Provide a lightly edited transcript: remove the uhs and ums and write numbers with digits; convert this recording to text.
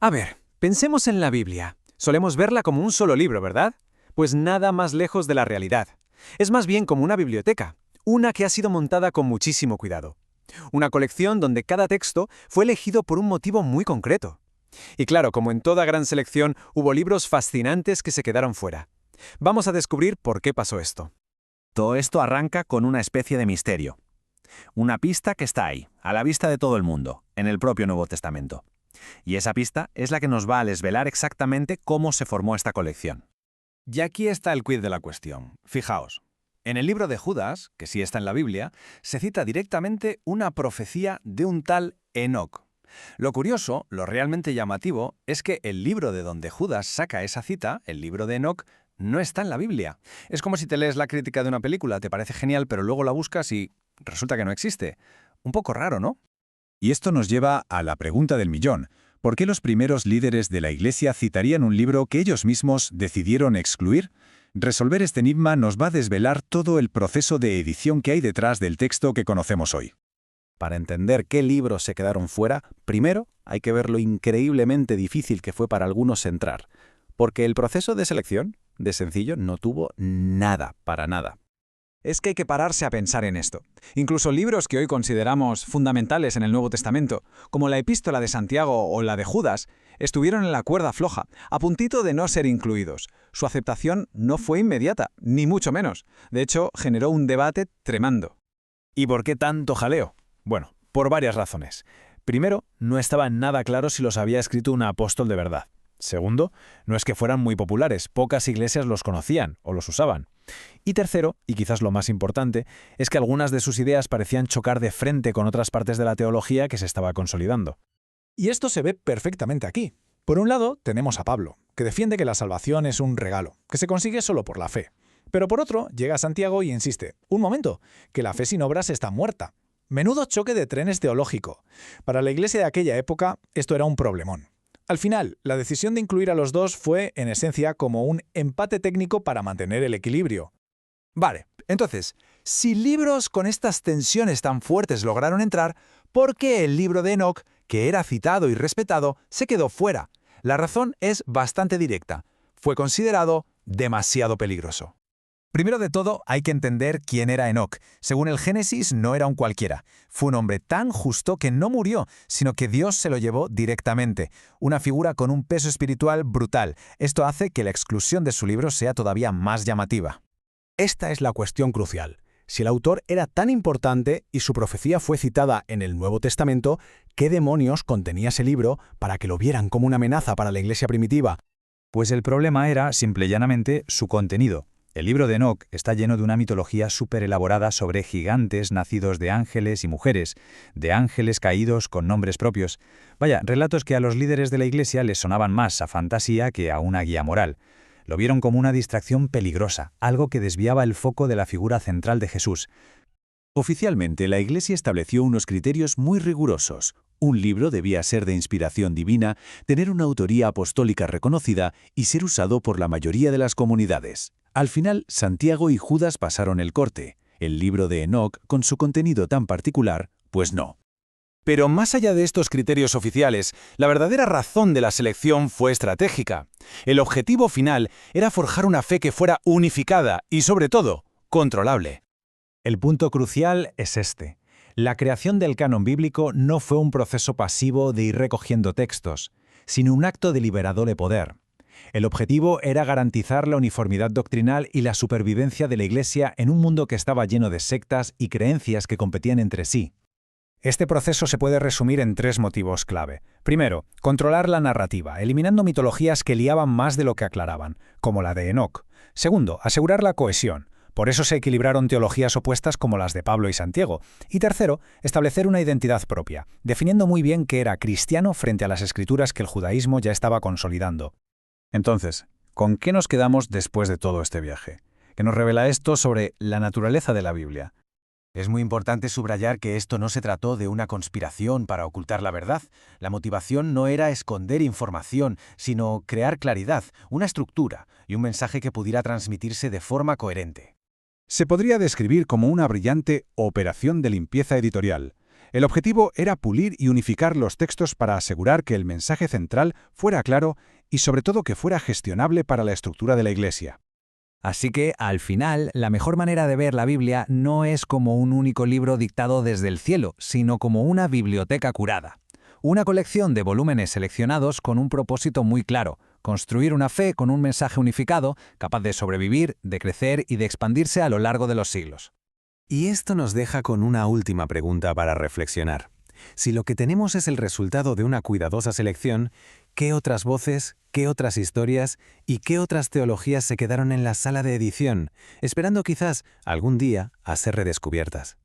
A ver, pensemos en la Biblia. Solemos verla como un solo libro, ¿verdad? Pues nada más lejos de la realidad. Es más bien como una biblioteca, una que ha sido montada con muchísimo cuidado. Una colección donde cada texto fue elegido por un motivo muy concreto. Y claro, como en toda gran selección, hubo libros fascinantes que se quedaron fuera. Vamos a descubrir por qué pasó esto. Todo esto arranca con una especie de misterio. Una pista que está ahí, a la vista de todo el mundo, en el propio Nuevo Testamento. Y esa pista es la que nos va a desvelar exactamente cómo se formó esta colección. Y aquí está el quid de la cuestión. Fijaos, en el libro de Judas, que sí está en la Biblia, se cita directamente una profecía de un tal Enoc. Lo curioso, lo realmente llamativo, es que el libro de donde Judas saca esa cita, el libro de Enoc, no está en la Biblia. Es como si te lees la crítica de una película, te parece genial, pero luego la buscas y resulta que no existe. Un poco raro, ¿no? Y esto nos lleva a la pregunta del millón. ¿Por qué los primeros líderes de la Iglesia citarían un libro que ellos mismos decidieron excluir? Resolver este enigma nos va a desvelar todo el proceso de edición que hay detrás del texto que conocemos hoy. Para entender qué libros se quedaron fuera, primero hay que ver lo increíblemente difícil que fue para algunos entrar, porque el proceso de selección, de sencillo, no tuvo nada, para nada. Es que hay que pararse a pensar en esto. Incluso libros que hoy consideramos fundamentales en el Nuevo Testamento, como la Epístola de Santiago o la de Judas, estuvieron en la cuerda floja, a puntito de no ser incluidos. Su aceptación no fue inmediata, ni mucho menos. De hecho, generó un debate tremendo. ¿Y por qué tanto jaleo? Bueno, por varias razones. Primero, no estaba nada claro si los había escrito un apóstol de verdad. Segundo, no es que fueran muy populares, pocas iglesias los conocían o los usaban. Y tercero, y quizás lo más importante, es que algunas de sus ideas parecían chocar de frente con otras partes de la teología que se estaba consolidando. Y esto se ve perfectamente aquí. Por un lado, tenemos a Pablo, que defiende que la salvación es un regalo, que se consigue solo por la fe. Pero por otro, llega Santiago y insiste, un momento, que la fe sin obras está muerta. Menudo choque de trenes teológico. Para la iglesia de aquella época, esto era un problemón. Al final, la decisión de incluir a los dos fue, en esencia, como un empate técnico para mantener el equilibrio. Vale, entonces, si libros con estas tensiones tan fuertes lograron entrar, ¿por qué el libro de Enoc, que era citado y respetado, se quedó fuera? La razón es bastante directa. Fue considerado demasiado peligroso. Primero de todo, hay que entender quién era Enoc. Según el Génesis, no era un cualquiera. Fue un hombre tan justo que no murió, sino que Dios se lo llevó directamente. Una figura con un peso espiritual brutal. Esto hace que la exclusión de su libro sea todavía más llamativa. Esta es la cuestión crucial. Si el autor era tan importante y su profecía fue citada en el Nuevo Testamento, ¿qué demonios contenía ese libro para que lo vieran como una amenaza para la iglesia primitiva? Pues el problema era, simple y llanamente, su contenido. El libro de Enoc está lleno de una mitología súper elaborada sobre gigantes nacidos de ángeles y mujeres, de ángeles caídos con nombres propios. Vaya, relatos que a los líderes de la iglesia les sonaban más a fantasía que a una guía moral. Lo vieron como una distracción peligrosa, algo que desviaba el foco de la figura central de Jesús. Oficialmente, la Iglesia estableció unos criterios muy rigurosos. Un libro debía ser de inspiración divina, tener una autoría apostólica reconocida y ser usado por la mayoría de las comunidades. Al final, Santiago y Judas pasaron el corte. El libro de Enoc, con su contenido tan particular, pues no. Pero más allá de estos criterios oficiales, la verdadera razón de la selección fue estratégica. El objetivo final era forjar una fe que fuera unificada y, sobre todo, controlable. El punto crucial es este. La creación del canon bíblico no fue un proceso pasivo de ir recogiendo textos, sino un acto deliberado de poder. El objetivo era garantizar la uniformidad doctrinal y la supervivencia de la Iglesia en un mundo que estaba lleno de sectas y creencias que competían entre sí. Este proceso se puede resumir en 3 motivos clave. Primero, controlar la narrativa, eliminando mitologías que liaban más de lo que aclaraban, como la de Enoc. Segundo, asegurar la cohesión. Por eso se equilibraron teologías opuestas como las de Pablo y Santiago. Y tercero, establecer una identidad propia, definiendo muy bien qué era cristiano frente a las escrituras que el judaísmo ya estaba consolidando. Entonces, ¿con qué nos quedamos después de todo este viaje? ¿Qué nos revela esto sobre la naturaleza de la Biblia? Es muy importante subrayar que esto no se trató de una conspiración para ocultar la verdad. La motivación no era esconder información, sino crear claridad, una estructura y un mensaje que pudiera transmitirse de forma coherente. Se podría describir como una brillante operación de limpieza editorial. El objetivo era pulir y unificar los textos para asegurar que el mensaje central fuera claro y sobre todo que fuera gestionable para la estructura de la Iglesia. Así que, al final, la mejor manera de ver la Biblia no es como un único libro dictado desde el cielo, sino como una biblioteca curada. Una colección de volúmenes seleccionados con un propósito muy claro: construir una fe con un mensaje unificado, capaz de sobrevivir, de crecer y de expandirse a lo largo de los siglos. Y esto nos deja con una última pregunta para reflexionar. Si lo que tenemos es el resultado de una cuidadosa selección, ¿qué otras voces, qué otras historias y qué otras teologías se quedaron en la sala de edición, esperando quizás algún día a ser redescubiertas?